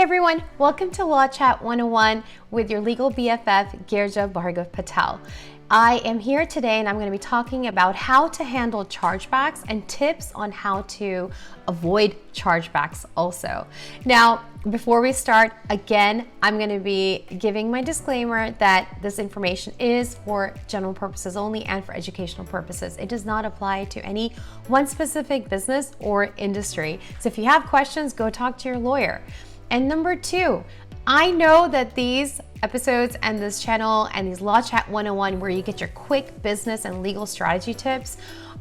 Hey everyone, welcome to Law Chat 101 with your legal BFF, Girija Patel. I am here today and I'm going to be talking about how to handle chargebacks and tips on how to avoid chargebacks also. Now, before we start, again, I'm going to be giving my disclaimer that this information is for general purposes only and for educational purposes. It does not apply to any one specific business or industry. So if you have questions, go talk to your lawyer. And number two, I know that these episodes and this channel and these Law Chat 101 where you get your quick business and legal strategy tips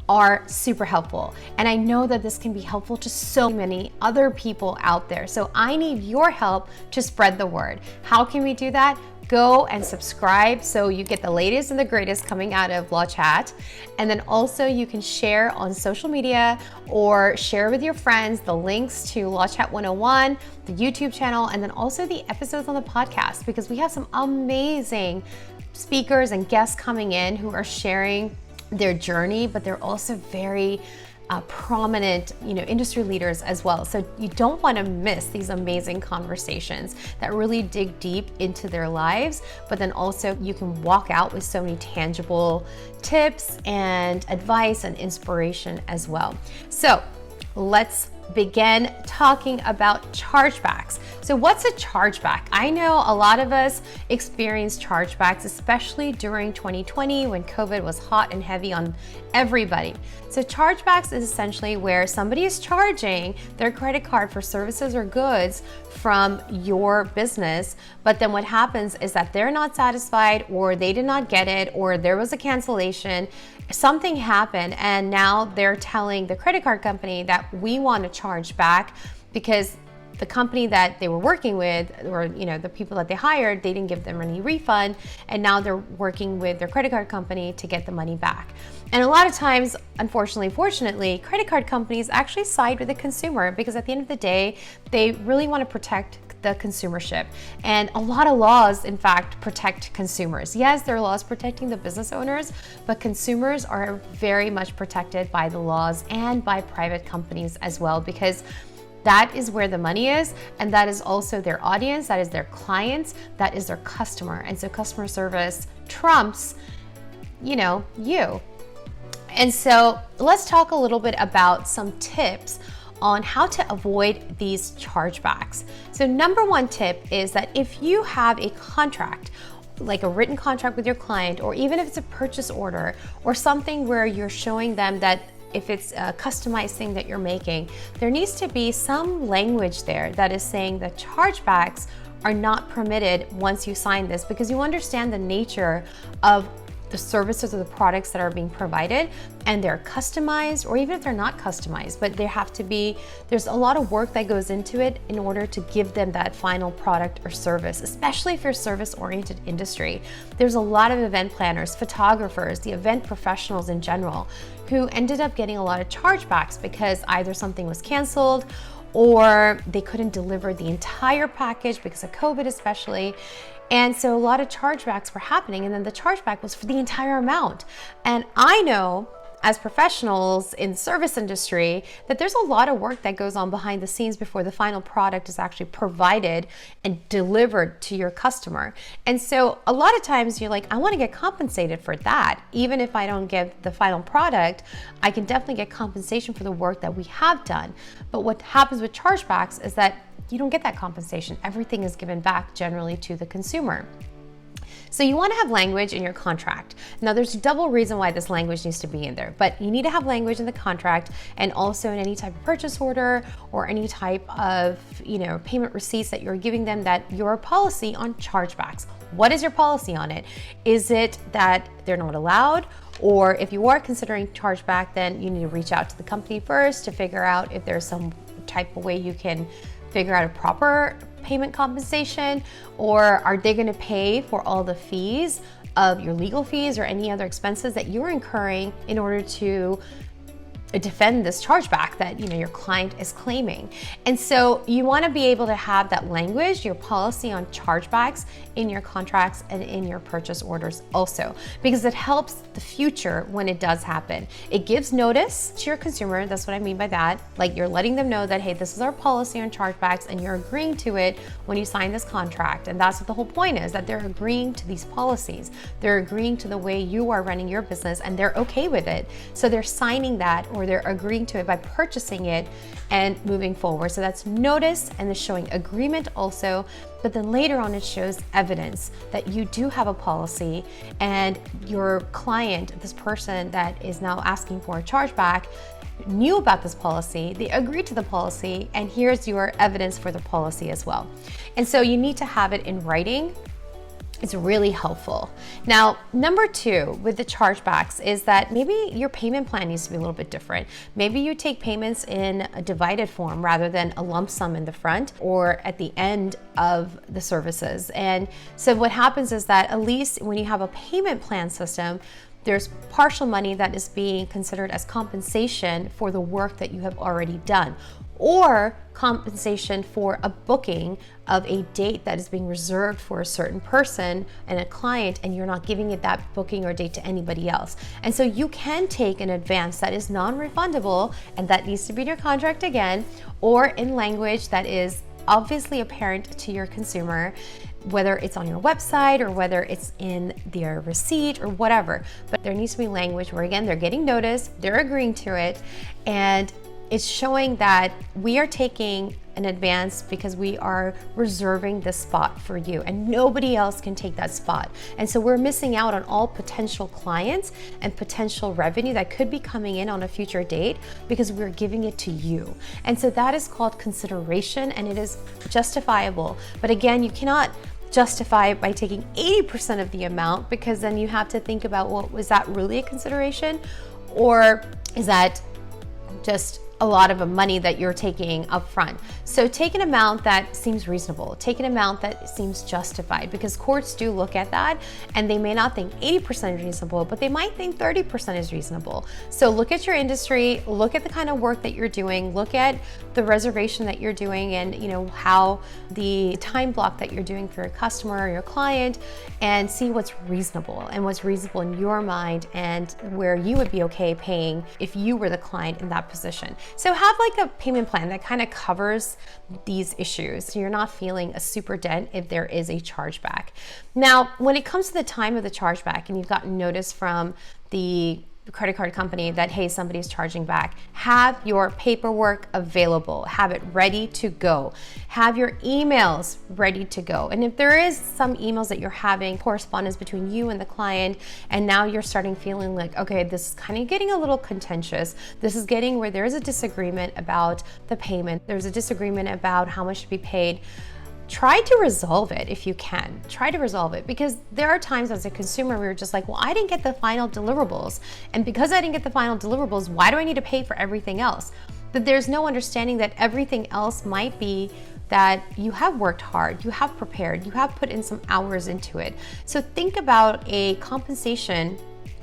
are super helpful. And I know that this can be helpful to so many other people out there. So I need your help to spread the word. How can we do that? Go and subscribe so you get the latest and the greatest coming out of Law Chat. And then also you can share on social media or share with your friends the links to Law Chat 101, the YouTube channel, and then also the episodes on the podcast, because we have some amazing speakers and guests coming in who are sharing their journey, but they're also very prominent, industry leaders as well. So you don't want to miss these amazing conversations that really dig deep into their lives, but then also you can walk out with so many tangible tips and advice and inspiration as well. So let's begin talking about chargebacks. So what's a chargeback? I know a lot of us experienced chargebacks, especially during 2020 when COVID was hot and heavy on everybody. So chargebacks is essentially where somebody is charging their credit card for services or goods from your business, but then what happens is that they're not satisfied, or they did not get it, or there was a cancellation, something happened, and now they're telling the credit card company that we want to charge back because the company that they were working with, or the people that they hired, they didn't give them any refund, and now they're working with their credit card company to get the money back. And a lot of times, fortunately, credit card companies actually side with the consumer, because at the end of the day, they really want to protect the consumership. And a lot of laws, in fact, protect consumers. Yes, there are laws protecting the business owners, but consumers are very much protected by the laws and by private companies as well, because that is where the money is, and that is also their audience, that is their clients, that is their customer. And so customer service trumps, you. And so let's talk a little bit about some tips on how to avoid these chargebacks. So number one tip is that if you have a contract, like a written contract with your client, or even if it's a purchase order or something where you're showing them that if it's a customized thing that you're making, there needs to be some language there that is saying that chargebacks are not permitted once you sign this, because you understand the nature of the services or the products that are being provided, and they're customized, or even if they're not customized, but there's a lot of work that goes into it in order to give them that final product or service, especially if you're a service-oriented industry. There's a lot of event planners, photographers, the event professionals in general, who ended up getting a lot of chargebacks because either something was canceled or they couldn't deliver the entire package because of COVID especially. And so a lot of chargebacks were happening, and then the chargeback was for the entire amount. And I know, as professionals in the service industry, that there's a lot of work that goes on behind the scenes before the final product is actually provided and delivered to your customer. And so a lot of times you're like, I want to get compensated for that. Even if I don't get the final product, I can definitely get compensation for the work that we have done. But what happens with chargebacks is that you don't get that compensation. Everything is given back generally to the consumer. So you want to have language in your contract. Now there's a double reason why this language needs to be in there, but you need to have language in the contract and also in any type of purchase order or any type of payment receipts that you're giving them, that your policy on chargebacks. What is your policy on it? Is it that they're not allowed? Or if you are considering chargeback, then you need to reach out to the company first to figure out if there's some type of way you can figure out a proper payment compensation, or are they going to pay for all the fees of your legal fees or any other expenses that you're incurring in order to defend this chargeback that your client is claiming. And so you want to be able to have that language, your policy on chargebacks in your contracts and in your purchase orders also, because it helps the future when it does happen. It gives notice to your consumer. That's what I mean by that. Like, you're letting them know that, hey, this is our policy on chargebacks and you're agreeing to it when you sign this contract. And that's what the whole point is, that they're agreeing to these policies. They're agreeing to the way you are running your business and they're okay with it. So they're signing that, or they're agreeing to it by purchasing it and moving forward. So that's notice, and it's showing agreement also. But then later on, it shows evidence that you do have a policy, and your client, this person that is now asking for a chargeback, knew about this policy, they agreed to the policy, and here's your evidence for the policy as well. And so you need to have it in writing. It's really helpful. Now, number 2 with the chargebacks is that maybe your payment plan needs to be a little bit different. Maybe you take payments in a divided form rather than a lump sum in the front or at the end of the services. And so what happens is that, at least when you have a payment plan system, there's partial money that is being considered as compensation for the work that you have already done, or compensation for a booking of a date that is being reserved for a certain person and a client, and you're not giving it that booking or date to anybody else. And so you can take an advance that is non-refundable, and that needs to be in your contract again, or in language that is obviously apparent to your consumer, whether it's on your website or whether it's in their receipt or whatever. But there needs to be language where, again, they're getting notice, they're agreeing to it, and it's showing that we are taking an advance because we are reserving this spot for you, and nobody else can take that spot. And so we're missing out on all potential clients and potential revenue that could be coming in on a future date because we're giving it to you. And so that is called consideration, and it is justifiable. But again, you cannot justify it by taking 80% of the amount, because then you have to think about, well, was that really a consideration, or is that just a lot of money that you're taking up front? So take an amount that seems reasonable, take an amount that seems justified, because courts do look at that, and they may not think 80% is reasonable, but they might think 30% is reasonable. So look at your industry, look at the kind of work that you're doing, look at the reservation that you're doing, and how the time block that you're doing for your customer or your client, and see what's reasonable and what's reasonable in your mind, and where you would be okay paying if you were the client in that position. So have like a payment plan that kind of covers these issues, so you're not feeling a super dent if there is a chargeback. Now, when it comes to the time of the chargeback, and you've gotten notice from the credit card company that, hey, somebody's charging back, have your paperwork available, have it ready to go, have your emails ready to go. And if there is some emails that you're having correspondence between you and the client, and now you're starting feeling like, okay, this is kind of getting a little contentious, this is getting where there's a disagreement about the payment, there's a disagreement about how much to be paid, try to resolve it if you can. Try to resolve it, because there are times as a consumer we were just like, well, I didn't get the final deliverables, and because I didn't get the final deliverables, why do I need to pay for everything else? But there's no understanding that everything else might be that you have worked hard, you have prepared, you have put in some hours into it. So think about a compensation,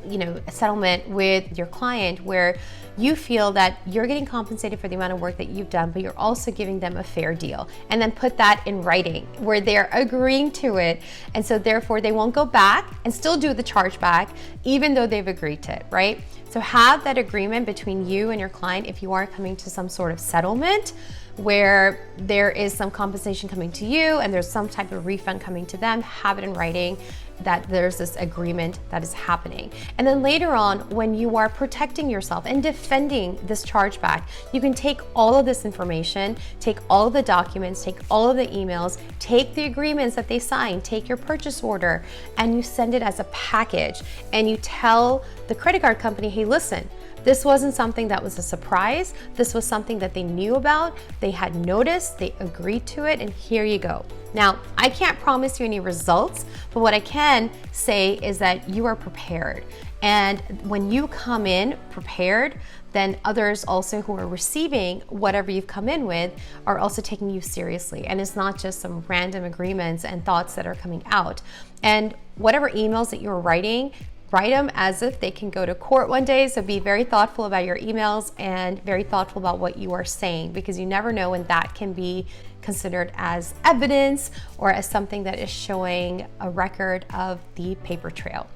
a settlement with your client where you feel that you're getting compensated for the amount of work that you've done, but you're also giving them a fair deal. And then put that in writing where they're agreeing to it. And so therefore they won't go back and still do the chargeback, even though they've agreed to it, right? So have that agreement between you and your client if you are coming to some sort of settlement where there is some compensation coming to you and there's some type of refund coming to them. Have it in writing that there's this agreement that is happening. And then later on, when you are protecting yourself and defending this chargeback, you can take all of this information, take all of the documents, take all of the emails, take the agreements that they signed, take your purchase order, and you send it as a package. And you tell the credit card company, hey, listen, this wasn't something that was a surprise. This was something that they knew about. They had noticed, they agreed to it, and here you go. Now, I can't promise you any results, but what I can say is that you are prepared. And when you come in prepared, then others also who are receiving whatever you've come in with are also taking you seriously. And it's not just some random agreements and thoughts that are coming out. And whatever emails that you're writing, write them as if they can go to court one day. So be very thoughtful about your emails and very thoughtful about what you are saying, because you never know when that can be considered as evidence or as something that is showing a record of the paper trail.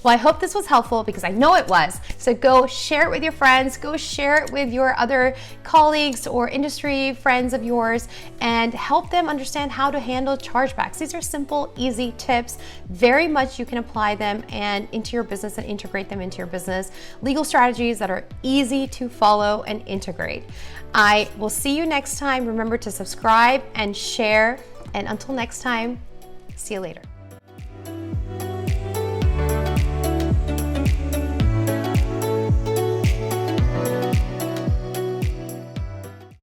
Well, I hope this was helpful, because I know it was. So go share it with your friends, go share it with your other colleagues or industry friends of yours, and help them understand how to handle chargebacks. These are simple, easy tips. Very much you can apply them and into your business and integrate them into your business. Legal strategies that are easy to follow and integrate. I will see you next time. Remember to subscribe and share. And until next time, see you later.